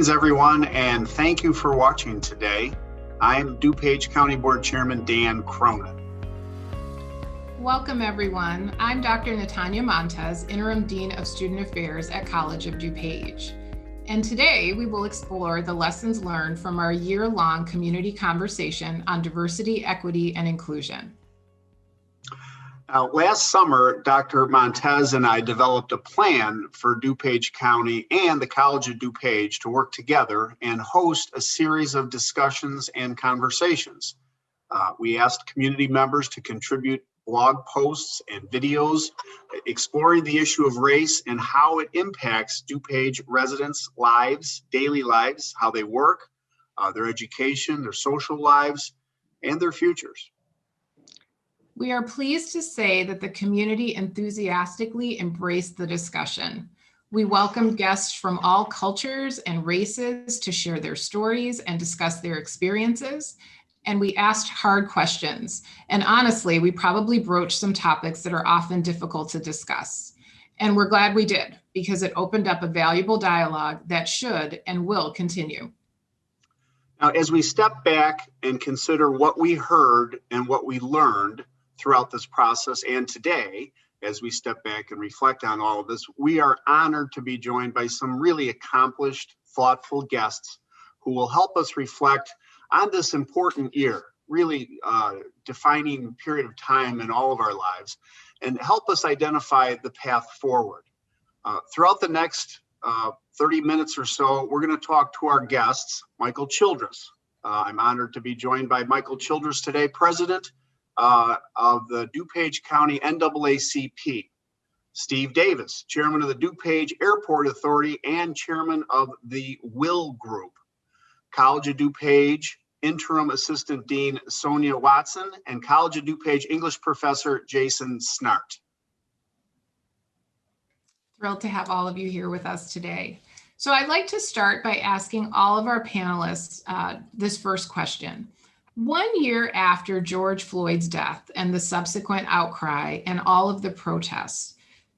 Greetings, everyone, and thank you for watching today. I'm DuPage County Board Chairman Dan Cronin. Welcome, everyone. I'm Dr. Nathania Montes, Interim Dean of Student Affairs at College of DuPage. And today we will explore the lessons learned from our year-long community conversation on diversity, equity, and inclusion. Last summer, Dr. Montes and I developed a plan for DuPage County and the College of DuPage to work together and host a series of discussions and conversations. We asked community members to contribute blog posts and videos exploring the issue of race and how it impacts DuPage residents' lives, daily lives, how they work, their education, their social lives, and their futures. We are pleased to say that the community enthusiastically embraced the discussion. We welcomed guests from all cultures and races to share their stories and discuss their experiences. And we asked hard questions. And honestly, we probably broached some topics that are often difficult to discuss. And we're glad we did, because it opened up a valuable dialogue that should and will continue. Now, as we step back and consider what we heard and what we learned throughout this process, and today, as we step back and reflect on all of this, we are honored to be joined by some really accomplished, thoughtful guests who will help us reflect on this important year, really defining period of time in all of our lives, and help us identify the path forward. Throughout the next 30 minutes or so, we're going to talk to our guests, Michael Childress. I'm honored to be joined by Michael Childress today, President of the DuPage County NAACP. Steve Davis, Chairman of the DuPage Airport Authority and Chairman of the Will Group. College of DuPage Interim Assistant Dean Sonia Watson, and College of DuPage English Professor Jason Snart. Thrilled to have all of you here with us today. So I'd like to start by asking all of our panelists this first question. 1 year after George Floyd's death and the subsequent outcry and all of the protests,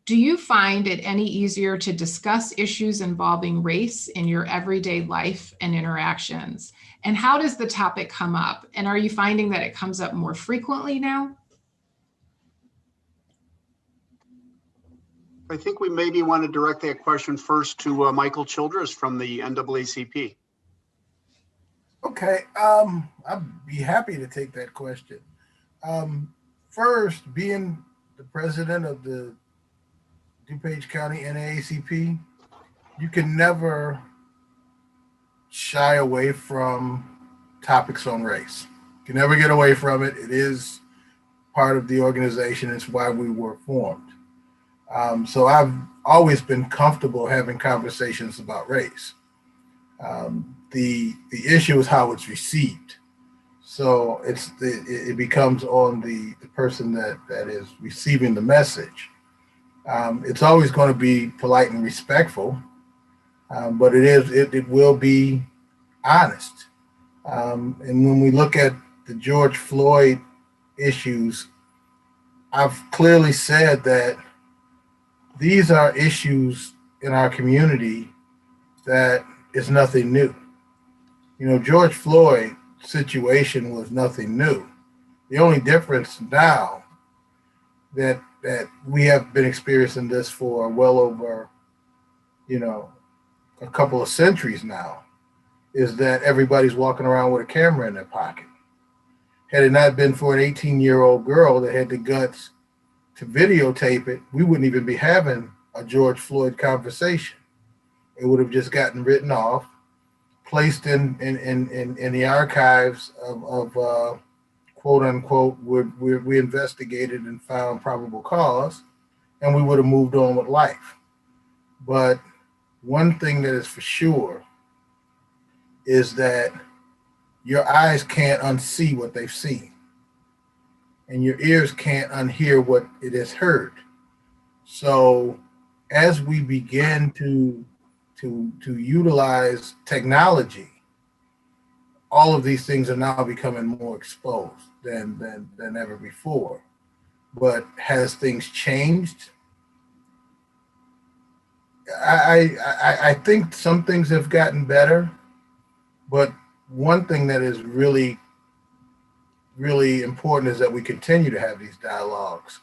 do you find it any easier to discuss issues involving race in your everyday life and interactions? And how does the topic come up? And are you finding that it comes up more frequently now? I think we maybe want to direct that question first to Michael Childress from the NAACP. Okay, I'd be happy to take that question. First, being the president of the DuPage County NAACP, you can never shy away from topics on race. You can never get away from it. It is part of the organization. It's why we were formed. So I've always been comfortable having conversations about race. The issue is how it's received. So it becomes on the person that is receiving the message. It's always going to be polite and respectful, but it will be honest. And when we look at the George Floyd issues, I've clearly said that these are issues in our community that is nothing new. You know, George Floyd's situation was nothing new. The only difference now that we have been experiencing this for well over, a couple of centuries now, is that everybody's walking around with a camera in their pocket. Had it not been for an 18-year-old girl that had the guts to videotape it, we wouldn't even be having a George Floyd conversation. It would have just gotten written off, placed in the archives of quote unquote, we investigated and found probable cause, and we would have moved on with life. But one thing that is for sure is that your eyes can't unsee what they've seen, and your ears can't unhear what it has heard. So as we begin to utilize technology, all of these things are now becoming more exposed than ever before. But has things changed? I think some things have gotten better, but one thing that is really, really important is that we continue to have these dialogues,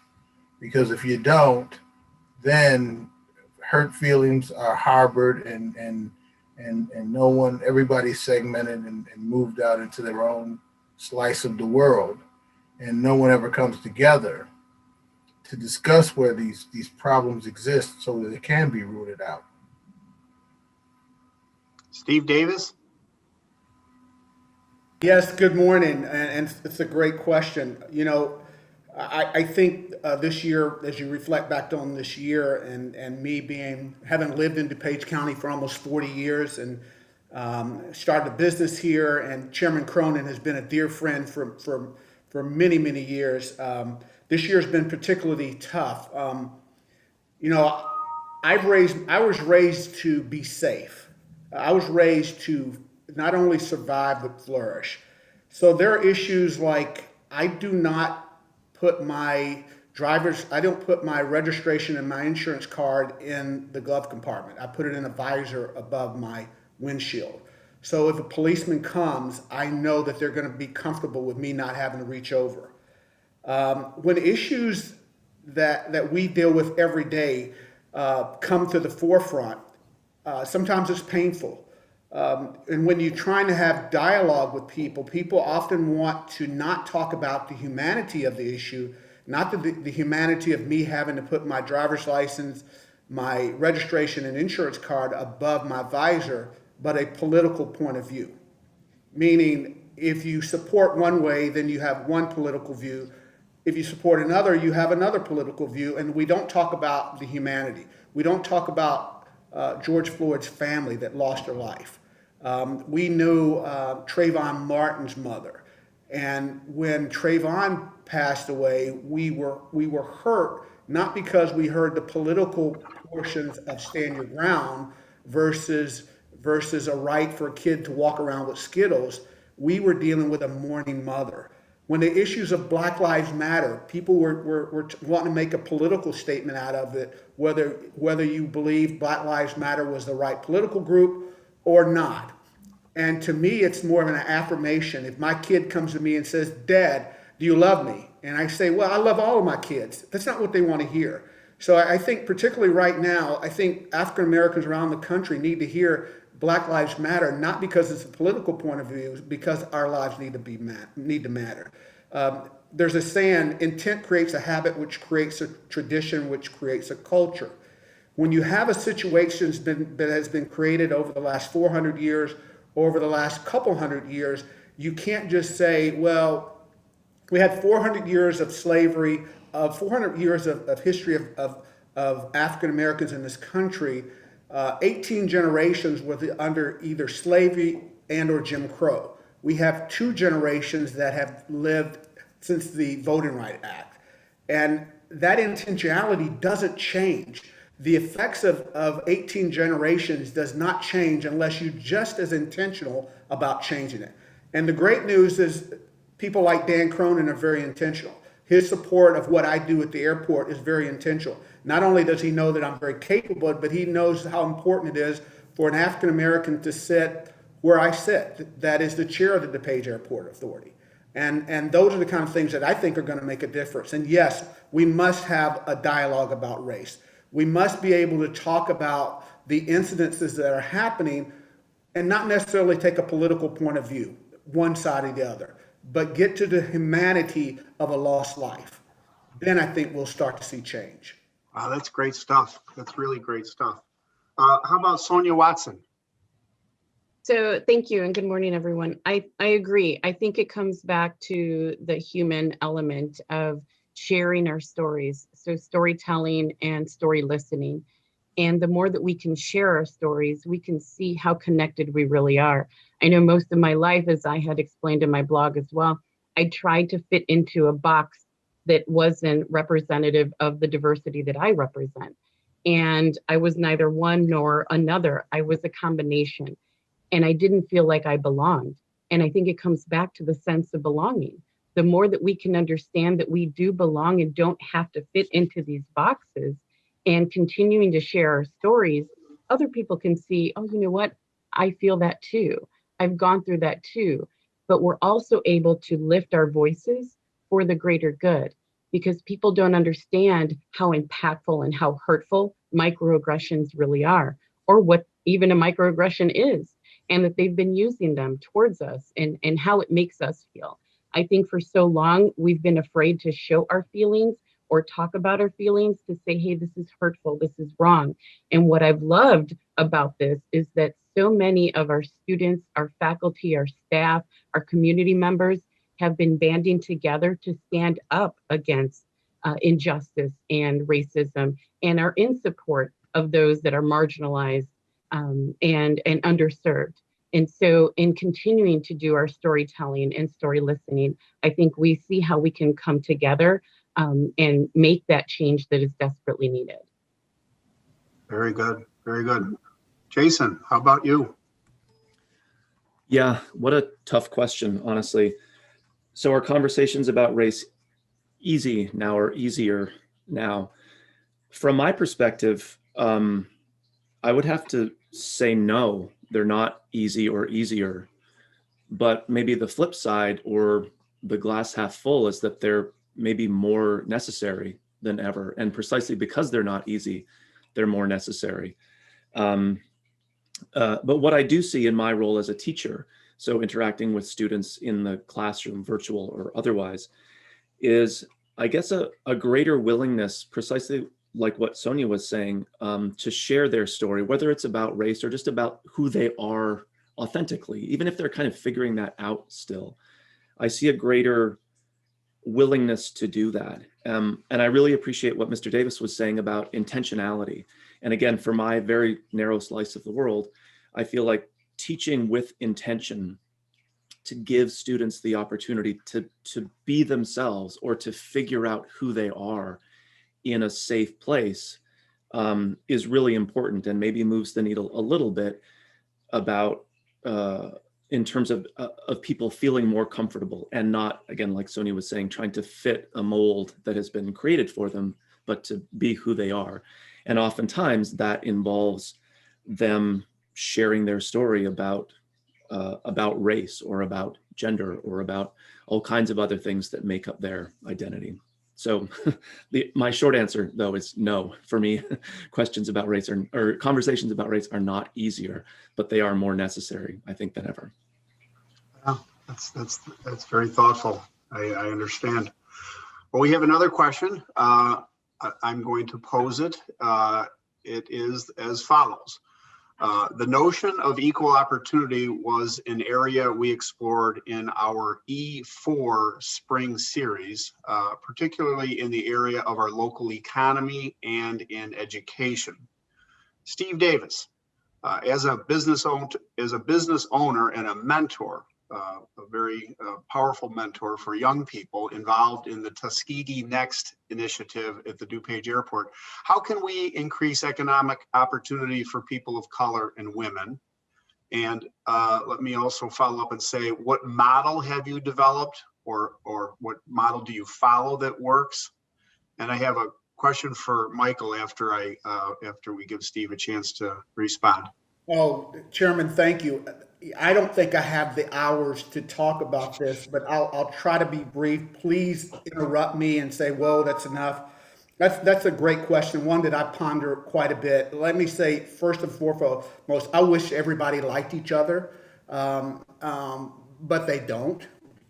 because if you don't, then hurt feelings are harbored, and no one, everybody's segmented and moved out into their own slice of the world, and no one ever comes together to discuss where these problems exist so that they can be rooted out. Steve Davis? Yes, good morning, and it's a great question. I think this year, as you reflect back on this year, and me having lived in DuPage County for almost 40 years and started a business here, and Chairman Cronin has been a dear friend for many, many years. This year has been particularly tough. I was raised to be safe. I was raised to not only survive but flourish. So there are issues like I don't put my registration and my insurance card in the glove compartment. I put it in a visor above my windshield. So if a policeman comes, I know that they're going to be comfortable with me not having to reach over. When issues that we deal with every day come to the forefront, sometimes it's painful. And when you're trying to have dialogue with people, people often want to not talk about the humanity of the issue, not the humanity of me having to put my driver's license, my registration and insurance card above my visor, but a political point of view. Meaning, if you support one way, then you have one political view. If you support another, you have another political view, and we don't talk about the humanity. We don't talk about George Floyd's family that lost her life. We knew Trayvon Martin's mother, and when Trayvon passed away, we were hurt, not because we heard the political portions of Stand Your Ground versus a right for a kid to walk around with Skittles. We were dealing with a mourning mother. When the issues of Black Lives Matter, people were wanting to make a political statement out of it, whether you believe Black Lives Matter was the right political group or not. And to me, it's more of an affirmation. If my kid comes to me and says, "Dad, do you love me?" And I say, "Well, I love all of my kids." That's not what they want to hear. So I think particularly right now, I think African Americans around the country need to hear Black Lives Matter, not because it's a political point of view, because our lives need to matter. There's a saying, intent creates a habit, which creates a tradition, which creates a culture. When you have a situation that has been created over the last 400 years, or over the last couple hundred years, you can't just say, well, we had 400 years of slavery, 400 years of history of African Americans in this country. 18 generations were under either slavery and or Jim Crow. We have 2 generations that have lived since the Voting Rights Act. And that intentionality doesn't change. The effects of 18 generations does not change unless you're just as intentional about changing it. And the great news is people like Dan Cronin are very intentional. His support of what I do at the airport is very intentional. Not only does he know that I'm very capable, but he knows how important it is for an African American to sit where I sit. That is the chair of the DuPage Airport Authority. And those are the kind of things that I think are going to make a difference. And yes, we must have a dialogue about race. We must be able to talk about the incidences that are happening and not necessarily take a political point of view, one side or the other, but get to the humanity of a lost life. Then I think we'll start to see change. Wow, that's great stuff. That's really great stuff. How about Sonia Watson? So thank you and good morning, everyone. I agree. I think it comes back to the human element of sharing our stories. So storytelling and story listening. And the more that we can share our stories, we can see how connected we really are. I know most of my life, as I had explained in my blog as well, I tried to fit into a box that wasn't representative of the diversity that I represent. And I was neither one nor another. I was a combination. And I didn't feel like I belonged. And I think it comes back to the sense of belonging. The more that we can understand that we do belong and don't have to fit into these boxes, and continuing to share our stories, other people can see, oh, you know what? I feel that too. I've gone through that too. But we're also able to lift our voices for the greater good, because people don't understand how impactful and how hurtful microaggressions really are, or what even a microaggression is, and that they've been using them towards us, and how it makes us feel. I think for so long, we've been afraid to show our feelings or talk about our feelings, to say, hey, this is hurtful, this is wrong. And what I've loved about this is that so many of our students, our faculty, our staff, our community members have been banding together to stand up against injustice and racism, and are in support of those that are marginalized and underserved. And so in continuing to do our storytelling and story listening, I think we see how we can come together and make that change that is desperately needed. Very good. Very good. Jason, how about you? Yeah, what a tough question, honestly. So are conversations about race easy now or easier now? From my perspective, I would have to say no, they're not easy or easier. But maybe the flip side, or the glass half full, is that they're maybe more necessary than ever. And precisely because they're not easy, they're more necessary. But what I do see in my role as a teacher, so interacting with students in the classroom, virtual or otherwise, is, I guess, a greater willingness, precisely like what Sonia was saying, to share their story, whether it's about race or just about who they are authentically, even if they're kind of figuring that out still. I see a greater willingness to do that. And I really appreciate what Mr. Davis was saying about intentionality. And again, for my very narrow slice of the world, I feel like teaching with intention to give students the opportunity to be themselves, or to figure out who they are in a safe place, is really important, and maybe moves the needle a little bit about in terms of people feeling more comfortable, and not, again, like Sonia was saying, trying to fit a mold that has been created for them, but to be who they are. And oftentimes that involves them sharing their story about race, or about gender, or about all kinds of other things that make up their identity. So my short answer, though, is no. For me, questions about race or conversations about race are not easier, but they are more necessary, I think, than ever. Yeah, that's very thoughtful. I understand. Well, we have another question. I'm going to pose it. It is as follows. The notion of equal opportunity was an area we explored in our E4 spring series, particularly in the area of our local economy and in education. Steve Davis, as a business owner and a mentor, a very powerful mentor for young people involved in the Tuskegee Next initiative at the DuPage Airport. How can we increase economic opportunity for people of color and women? And let me also follow up and say, what model have you developed, or what model do you follow that works? And I have a question for Michael after we give Steve a chance to respond. Oh, Chairman, thank you. I don't think I have the hours to talk about this, but I'll try to be brief. Please interrupt me and say, whoa, that's enough. That's a great question, one that I ponder quite a bit. Let me say, first and foremost, I wish everybody liked each other, but they don't.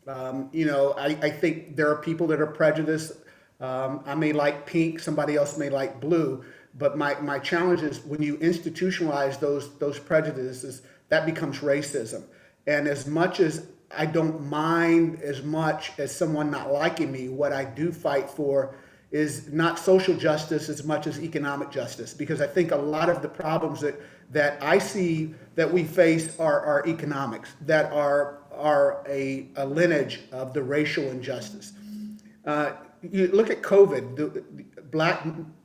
I think there are people that are prejudiced. I may like pink, somebody else may like blue. But my challenge is, when you institutionalize those prejudices, that becomes racism. And as much as I don't mind as much as someone not liking me, what I do fight for is not social justice as much as economic justice, because I think a lot of the problems that I see that we face are economics, that are a lineage of the racial injustice. You look at COVID, the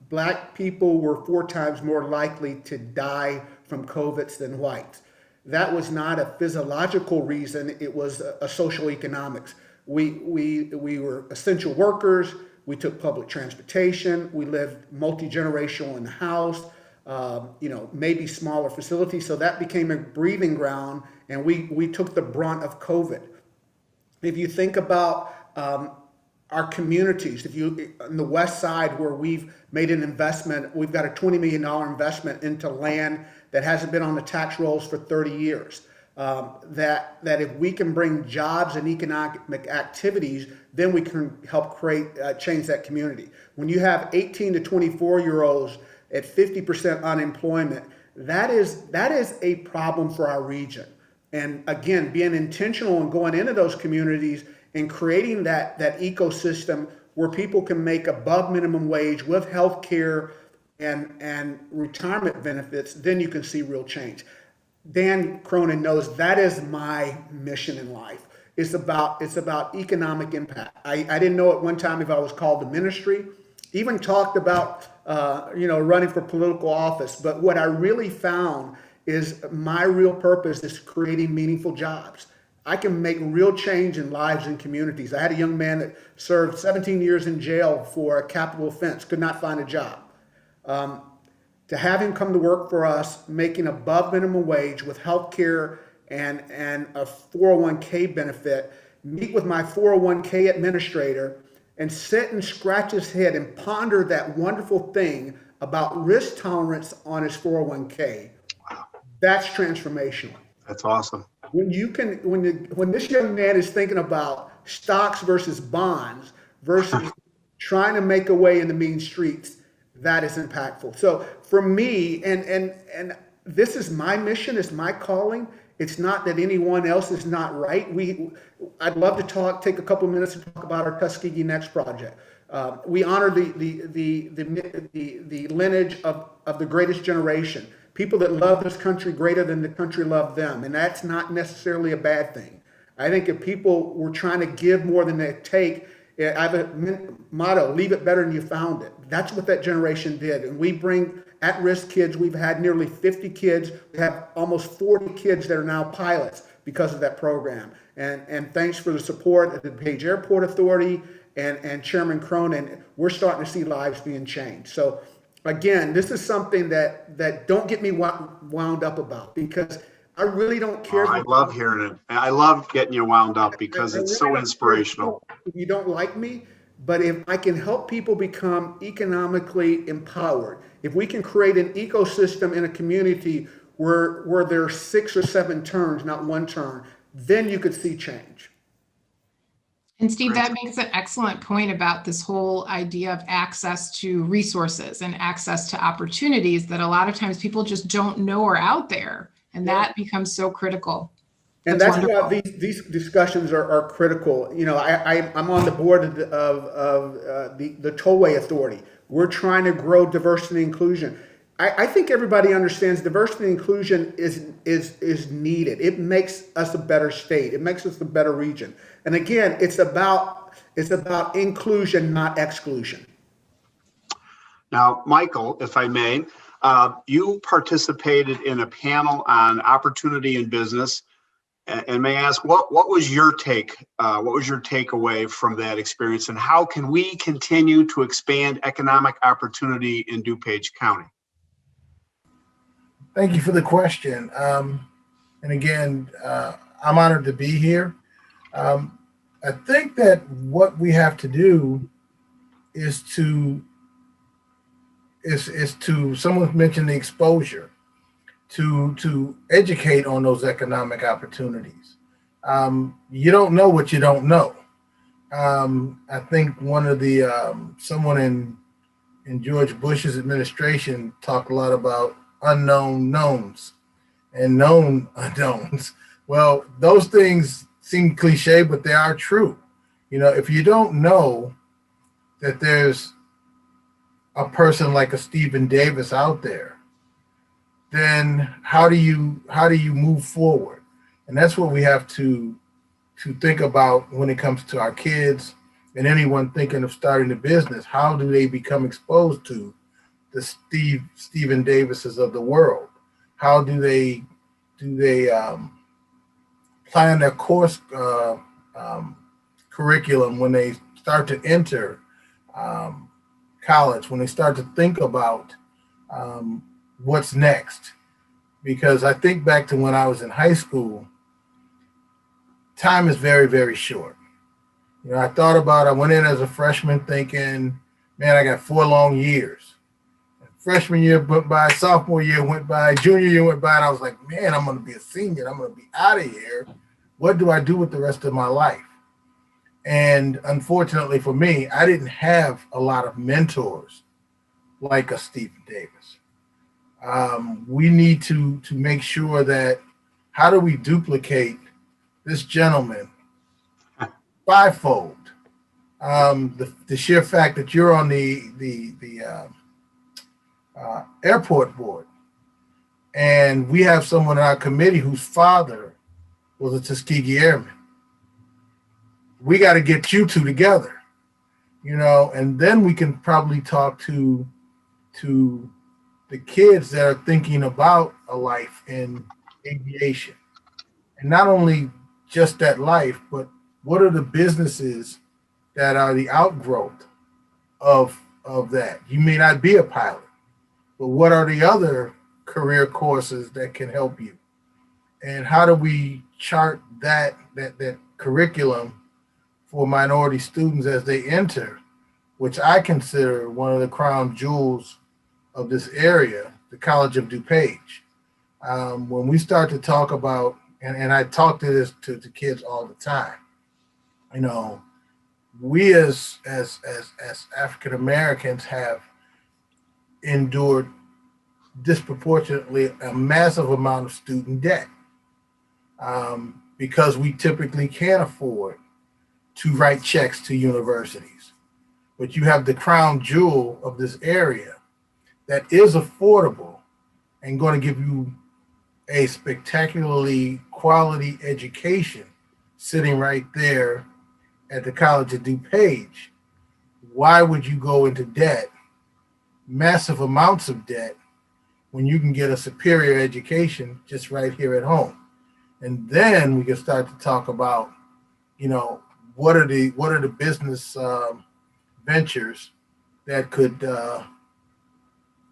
Black people were 4 times more likely to die from COVID than whites. That was not a physiological reason, it was a social economics. We were essential workers, We took public transportation. We lived multi-generational in the house, maybe smaller facilities. So that became a breathing ground, and we took the brunt of COVID. If you think about our communities, if you on the west side where we've made an investment, we've got a $20 million investment into land that hasn't been on the tax rolls for 30 years. That if we can bring jobs and economic activities, then we can help change that community. When you have 18 to 24-year-olds at 50% unemployment, that is a problem for our region. And again, being intentional and going into those communities and creating that ecosystem where people can make above minimum wage with health care and retirement benefits, then you can see real change. Dan Cronin knows that is my mission in life. It's about economic impact. I didn't know at one time if I was called to ministry, even talked about running for political office. But what I really found is my real purpose is creating meaningful jobs. I can make real change in lives and communities. I had a young man that served 17 years in jail for a capital offense, could not find a job. To have him come to work for us, making above minimum wage with health care and a 401k benefit, meet with my 401k administrator and sit and scratch his head and ponder that wonderful thing about risk tolerance on his 401k. That's transformational. That's awesome. When this young man is thinking about stocks versus bonds versus trying to make a way in the mean streets, that is impactful. So for me, and this is my mission, it's my calling. It's not that anyone else is not right. I'd love to take a couple minutes to talk about our Tuskegee Next project. We honor the lineage of the greatest generation, people that love this country greater than the country loved them, and that's not necessarily a bad thing. I think if people were trying to give more than they take, I have a motto: leave it better than you found it. That's what that generation did. And we bring at-risk kids. We've had nearly 50 kids. We have almost 40 kids that are now pilots because of that program. And thanks for the support of the DuPage Airport Authority and Chairman Cronin, we're starting to see lives being changed. So again, this is something that don't get me wound up about, because I really don't care. I love hearing it. I love getting you wound up because it's so inspirational. If you don't like me, but if I can help people become economically empowered, if we can create an ecosystem in a community where there's 6 or 7 turns, not one turn, then you could see change. And Steve, that makes an excellent point about this whole idea of access to resources and access to opportunities that a lot of times people just don't know are out there. And that becomes so critical. And that's why these discussions are critical. I'm on the board of the Tollway Authority. We're trying to grow diversity and inclusion. I think everybody understands diversity and inclusion is needed. It makes us a better state. It makes us a better region. And again, it's about inclusion, not exclusion. Now, Michael, if I may, you participated in a panel on opportunity in business, and may I ask, what was your take? What was your takeaway from that experience, and how can we continue to expand economic opportunity in DuPage County? Thank you for the question. And again, I'm honored to be here. I think that what we have to do is to someone mentioned the exposure, to educate on those economic opportunities. You don't know what you don't know. I think one of the someone in George Bush's administration talked a lot about unknown knowns and known unknowns. Well, those things seem cliche, but they are true. If you don't know that there's a person like a Stephen Davis out there, then how do you move forward? And that's what we have to think about when it comes to our kids and anyone thinking of starting a business. How do they become exposed to the Stephen Davises of the world? How do they plan their course curriculum when they start to enter college, when they start to think about what's next. Because I think back to when I was in high school, time is very, very short. You know, I went in as a freshman thinking, man, I got 4 long years. Freshman year went by, sophomore year went by, junior year went by, and I was like, man, I'm going to be a senior. I'm going to be out of here. What do I do with the rest of my life? And unfortunately for me, I didn't have a lot of mentors like a Stephen Davis. We need to make sure that how do we duplicate this gentleman fivefold? The sheer fact that you're on the airport board, and we have someone in our committee whose father was a Tuskegee Airman. We got to get you two together, you know, and then we can probably talk to the kids that are thinking about a life in aviation, and not only just that life, but what are the businesses that are the outgrowth of that? You may not be a pilot, but what are the other career courses that can help you? And how do we chart that curriculum for minority students as they enter, which I consider one of the crown jewels of this area, the College of DuPage. When we start to talk about, and I talk to this to kids all the time, you know, we as African Americans have endured disproportionately a massive amount of student debt because we typically can't afford to write checks to universities. But you have the crown jewel of this area that is affordable and going to give you a spectacularly quality education sitting right there at the College of DuPage. Why would you go into debt, massive amounts of debt, when you can get a superior education just right here at home? And then we can start to talk about, you know, what are the business ventures that could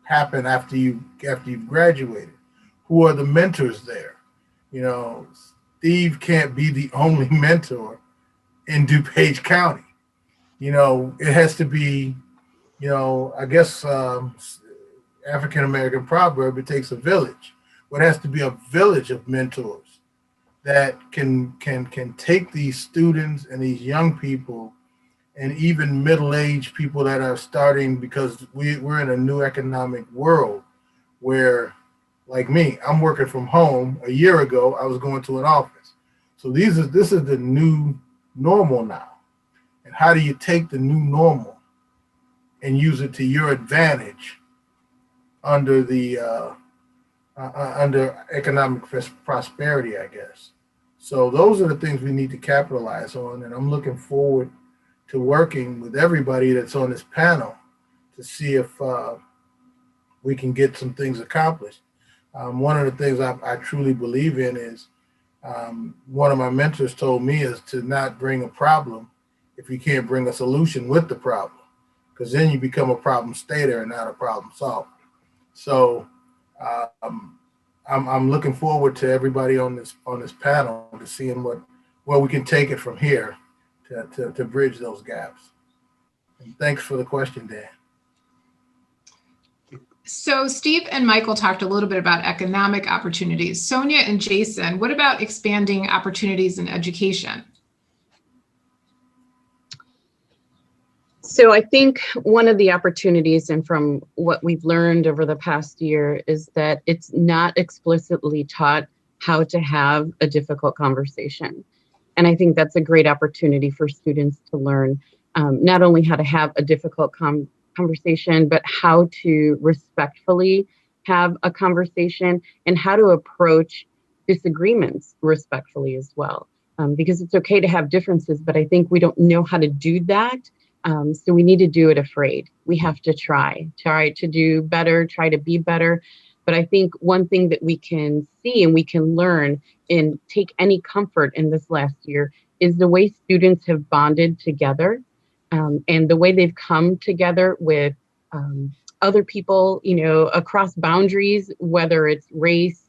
happen after you've graduated? Who are the mentors there? You know, Steve can't be the only mentor in DuPage County. You know, it has to be, you know, I guess African American proverb, it takes a village. Well, it has to be a village of mentors that can take these students and these young people and even middle-aged people that are starting, because we're in a new economic world where, like me, I'm working from home. A year ago, I was going to an office. So this is the new normal now. And how do you take the new normal and use it to your advantage under the under economic prosperity, I guess? So those are the things we need to capitalize on. And I'm looking forward to working with everybody that's on this panel to see if we can get some things accomplished. One of the things I truly believe in is one of my mentors told me is to not bring a problem if you can't bring a solution with the problem, because then you become a problem stater and not a problem solver. So I'm looking forward to everybody on this panel to seeing where we can take it from here to bridge those gaps. And thanks for the question, Dan. So Steve and Michael talked a little bit about economic opportunities. Sonia and Jason, what about expanding opportunities in education? So I think one of the opportunities, and from what we've learned over the past year, is that it's not explicitly taught how to have a difficult conversation. And I think that's a great opportunity for students to learn not only how to have a difficult conversation, but how to respectfully have a conversation and how to approach disagreements respectfully as well. Because it's okay to have differences, but I think we don't know how to do that. So we need to do it afraid. We have to try to do better, try to be better. But I think one thing that we can see and we can learn and take any comfort in this last year is the way students have bonded together And the way they've come together with other people, across boundaries, whether it's race,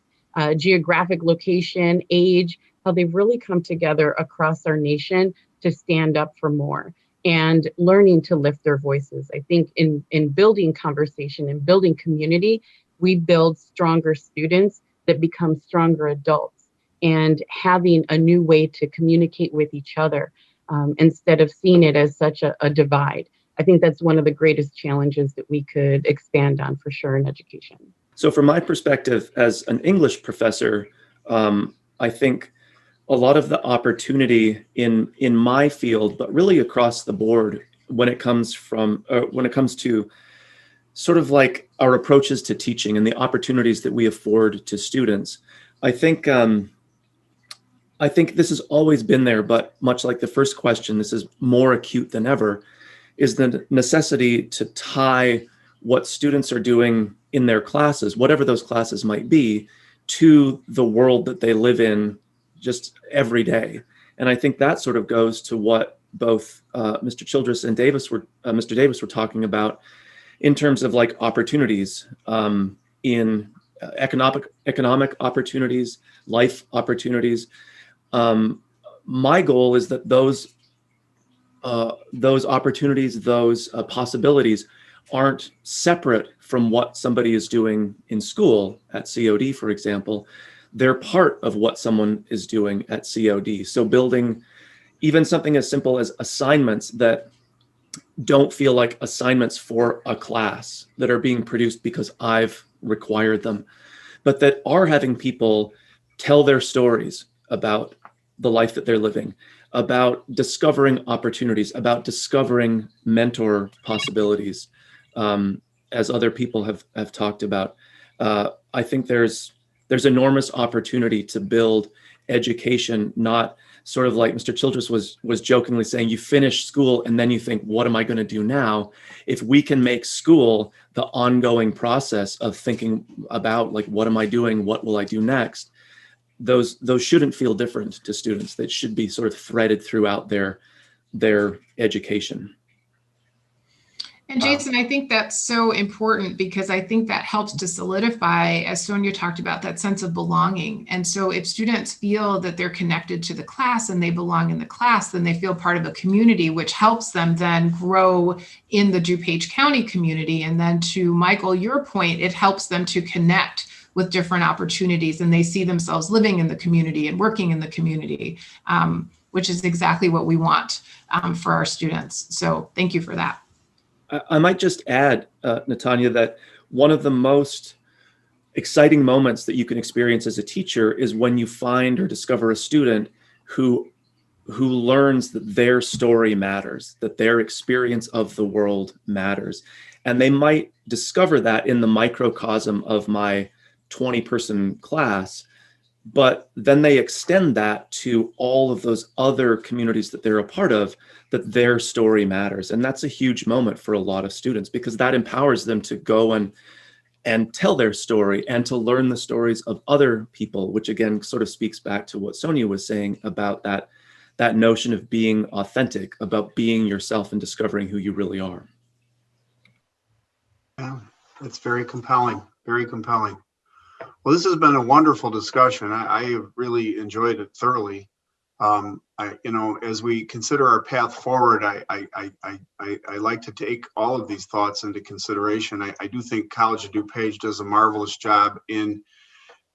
geographic location, age, how they've really come together across our nation to stand up for more and learning to lift their voices. I think in building conversation and building community, we build stronger students that become stronger adults, and having a new way to communicate with each other instead of seeing it as such a divide. I think that's one of the greatest challenges that we could expand on for sure in education. So from my perspective as an English professor, I think a lot of the opportunity in my field, but really across the board, when it comes to sort of like our approaches to teaching and the opportunities that we afford to students, I think this has always been there, but much like the first question, this is more acute than ever, is the necessity to tie what students are doing in their classes, whatever those classes might be, to the world that they live in just every day. And I think that sort of goes to what both Mr. Childress and Mr. Davis were talking about in terms of like opportunities in economic opportunities, life opportunities. My goal is that those opportunities, those possibilities aren't separate from what somebody is doing in school at COD, for example. They're part of what someone is doing at COD. So building even something as simple as assignments that don't feel like assignments for a class that are being produced because I've required them, but that are having people tell their stories about the life that they're living, about discovering opportunities, about discovering mentor possibilities, as other people have talked about. I think there's enormous opportunity to build education, not sort of like Mr. Childress was jokingly saying, you finish school and then you think, what am I going to do now? If we can make school the ongoing process of thinking about like, what am I doing? What will I do next? Those shouldn't feel different to students. That should be sort of threaded throughout their education. And Jason, I think that's so important because I think that helps to solidify, as Sonia talked about, that sense of belonging. And so if students feel that they're connected to the class and they belong in the class, then they feel part of a community, which helps them then grow in the DuPage County community. And then to Michael, your point, it helps them to connect with different opportunities, and they see themselves living in the community and working in the community, which is exactly what we want for our students. So thank you for that. I might just add, Nathania, that one of the most exciting moments that you can experience as a teacher is when you find or discover a student who learns that their story matters, that their experience of the world matters. And they might discover that in the microcosm of my 20-person class, but then they extend that to all of those other communities that they're a part of, that their story matters. And that's a huge moment for a lot of students because that empowers them to go and tell their story and to learn the stories of other people, which again sort of speaks back to what Sonia was saying about that notion of being authentic, about being yourself and discovering who you really are. Yeah, that's very compelling, very compelling. Well, this has been a wonderful discussion. I have really enjoyed it thoroughly. As we consider our path forward, I like to take all of these thoughts into consideration. I do think College of DuPage does a marvelous job in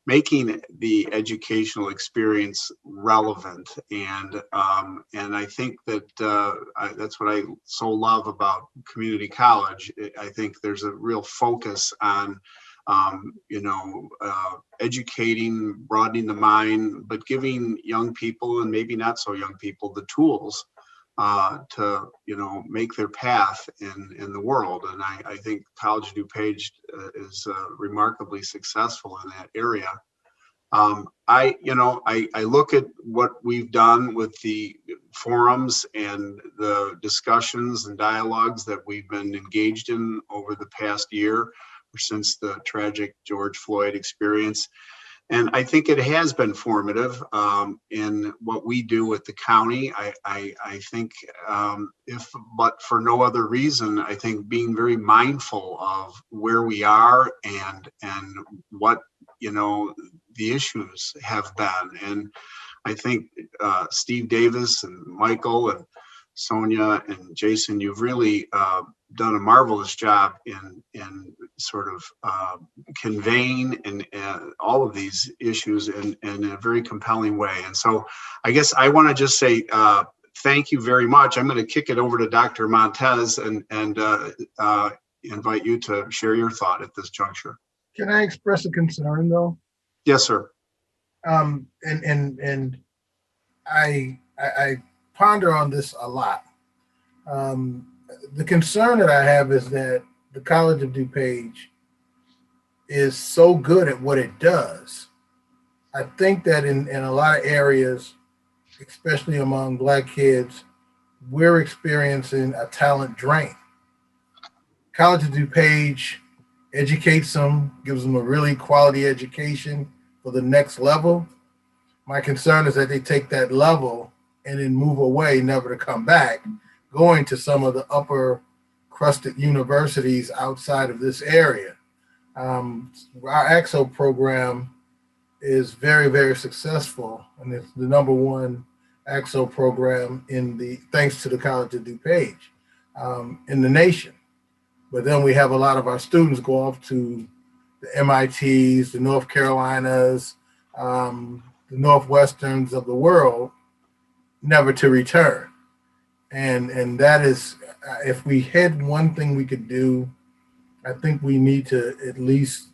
making the educational experience relevant, and I think that that's what I so love about community college. I think there's a real focus on educating, broadening the mind, but giving young people and maybe not so young people the tools to make their path in the world. And I think College of DuPage is remarkably successful in that area. I look at what we've done with the forums and the discussions and dialogues that we've been engaged in over the past year, or since the tragic George Floyd experience, And I think it has been formative in what we do with the county. I think but for no other reason, I think being very mindful of where we are and what, the issues have been. And I think Steve Davis and Michael and Sonia and Jason, you've really done a marvelous job in sort of conveying and all of these issues in a very compelling way. And so I guess I want to just say thank you very much. I'm going to kick it over to Dr. Montes and invite you to share your thought at this juncture. Can I express a concern though? Yes, sir. And I ponder on this a lot. The concern that I have is that the College of DuPage is so good at what it does. I think that in a lot of areas, especially among Black kids, we're experiencing a talent drain. College of DuPage educates them, gives them a really quality education for the next level. My concern is that they take that level and then move away, never to come back, going to some of the upper crusted universities outside of this area. Our AXO program is very, very successful, and it's the #1 AXO program thanks to the College of DuPage in the nation. But then we have a lot of our students go off to the MITs, the North Carolinas, the Northwesterns of the world, never to return. And that is, if we had one thing we could do, I think we need to at least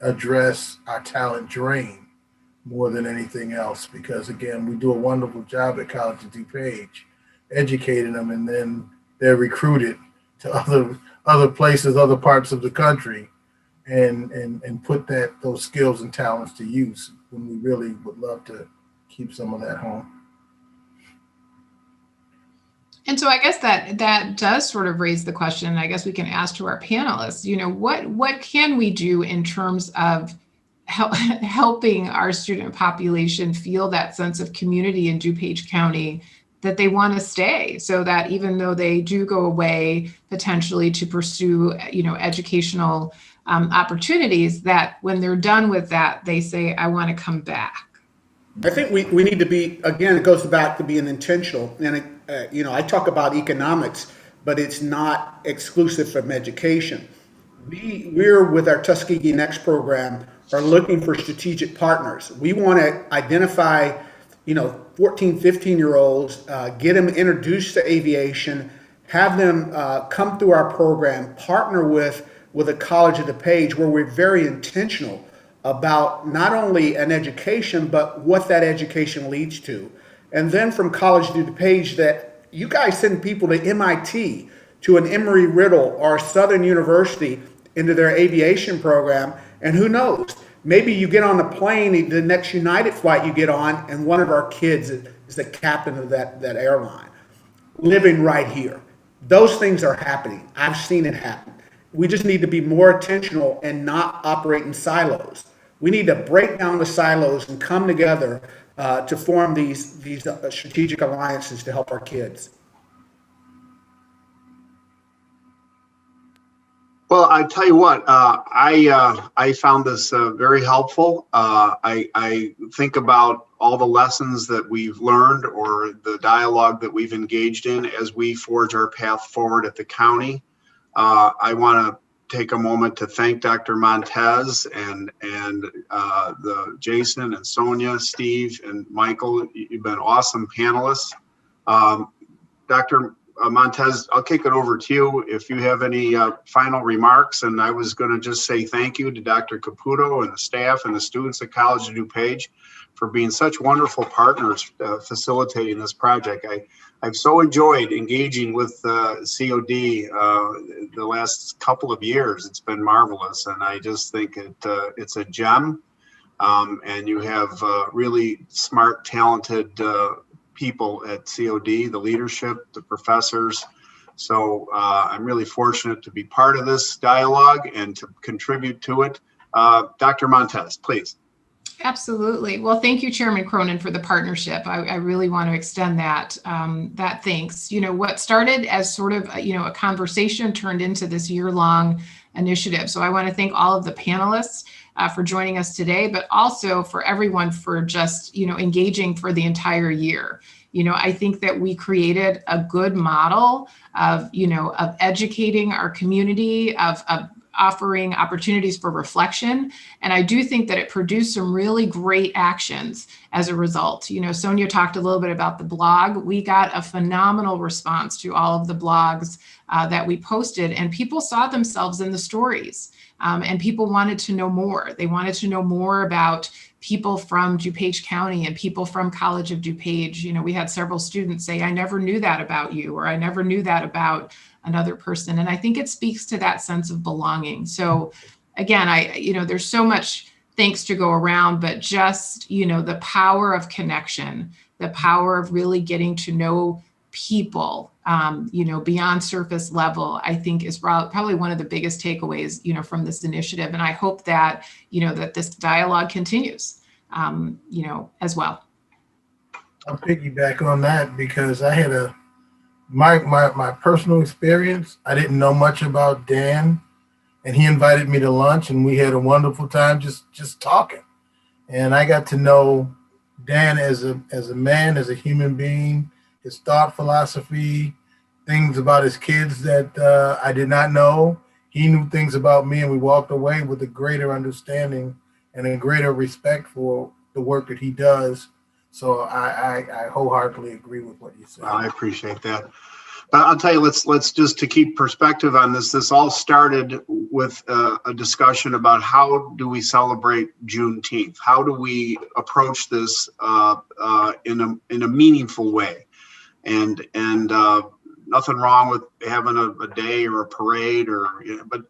address our talent drain more than anything else, because again, we do a wonderful job at College of DuPage educating them, and then they're recruited to other places, other parts of the country, and put those skills and talents to use when we really would love to keep some of that home. And so I guess that does sort of raise the question, I guess we can ask to our panelists, what can we do in terms of helping our student population feel that sense of community in DuPage County, that they want to stay, so that even though they do go away potentially to pursue, educational opportunities, that when they're done with that, they say, I want to come back. I think we need to be, again, it goes back to being intentional. And, I talk about economics, but it's not exclusive from education. We're with our Tuskegee Next program are looking for strategic partners. We want to identify, 14, 15-year-olds, get them introduced to aviation, have them come through our program, partner with a College of DuPage, where we're very intentional about not only an education, but what that education leads to. And then from College of DuPage, that you guys send people to MIT, to an Emory-Riddle or Southern University into their aviation program. And who knows, maybe you get on a plane, the next United flight you get on, and one of our kids is the captain of that airline, living right here. Those things are happening. I've seen it happen. We just need to be more intentional and not operate in silos. We need to break down the silos and come together to form these strategic alliances to help our kids. Well, I tell you what, I found this very helpful. I think about all the lessons that we've learned or the dialogue that we've engaged in as we forge our path forward at the county. I want to take a moment to thank Dr. Montes and the Jason and Sonia, Steve and Michael. You've been awesome panelists. Dr. Montes, I'll kick it over to you if you have any final remarks. And I was going to just say thank you to Dr. Caputo and the staff and the students at College of DuPage for being such wonderful partners facilitating this project. I've so enjoyed engaging with COD the last couple of years. It's been marvelous, and I just think it's a gem. And you have really smart, talented people at COD, the leadership, the professors. So I'm really fortunate to be part of this dialogue and to contribute to it. Dr. Montes, please. Absolutely. Well, thank you, Chairman Cronin, for the partnership. I really want to extend that thanks. What started as sort of a conversation turned into this year-long initiative. So I want to thank all of the panelists for joining us today, but also for everyone for just engaging for the entire year. I think that we created a good model of educating our community, of offering opportunities for reflection. And I do think that it produced some really great actions as a result. Sonia talked a little bit about the blog. We got a phenomenal response to all of the blogs that we posted, and people saw themselves in the stories. And people wanted to know more. They wanted to know more about people from DuPage County and people from College of DuPage. We had several students say, I never knew that about you, or I never knew that about another person. And I think it speaks to that sense of belonging. So again, there's so much thanks to go around, but just, the power of connection, the power of really getting to know people, beyond surface level, I think is probably one of the biggest takeaways, from this initiative. And I hope that, that this dialogue continues, as well. I'll piggyback on that because I had my personal experience. I didn't know much about Dan, and he invited me to lunch, and we had a wonderful time just talking. And I got to know Dan as a man, as a human being, his thought philosophy, things about his kids that I did not know. He knew things about me, and we walked away with a greater understanding and a greater respect for the work that he does. So I wholeheartedly agree with what you said. I appreciate that. But I'll tell you, let's just to keep perspective on this. This all started with a discussion about how do we celebrate Juneteenth? How do we approach this in a meaningful way? And nothing wrong with having a day or a parade, but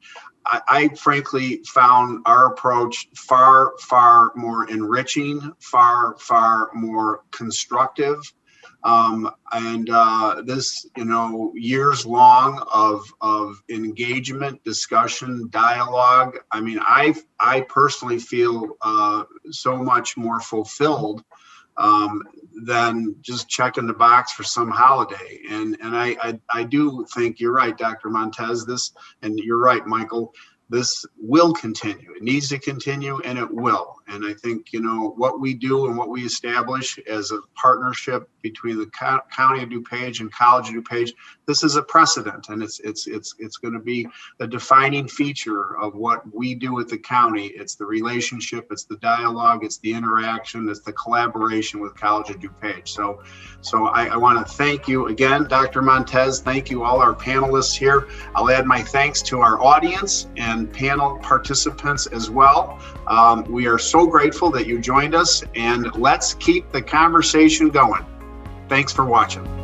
I frankly found our approach far, far more enriching, far, far more constructive. This, years long of engagement, discussion, dialogue. I mean, I personally feel so much more fulfilled than just checking the box for some holiday. And I do think you're right, Dr. Montes, and you're right, Michael, this will continue. It needs to continue, and it will. And I think, what we do and what we establish as a partnership between the County of DuPage and College of DuPage, this is a precedent, and it's going to be a defining feature of what we do at the county. It's the relationship, it's the dialogue, it's the interaction, it's the collaboration with College of DuPage. So I want to thank you again, Dr. Montes. Thank you, all our panelists here. I'll add my thanks to our audience and panel participants as well. We are so grateful that you joined us, and let's keep the conversation going. Thanks for watching.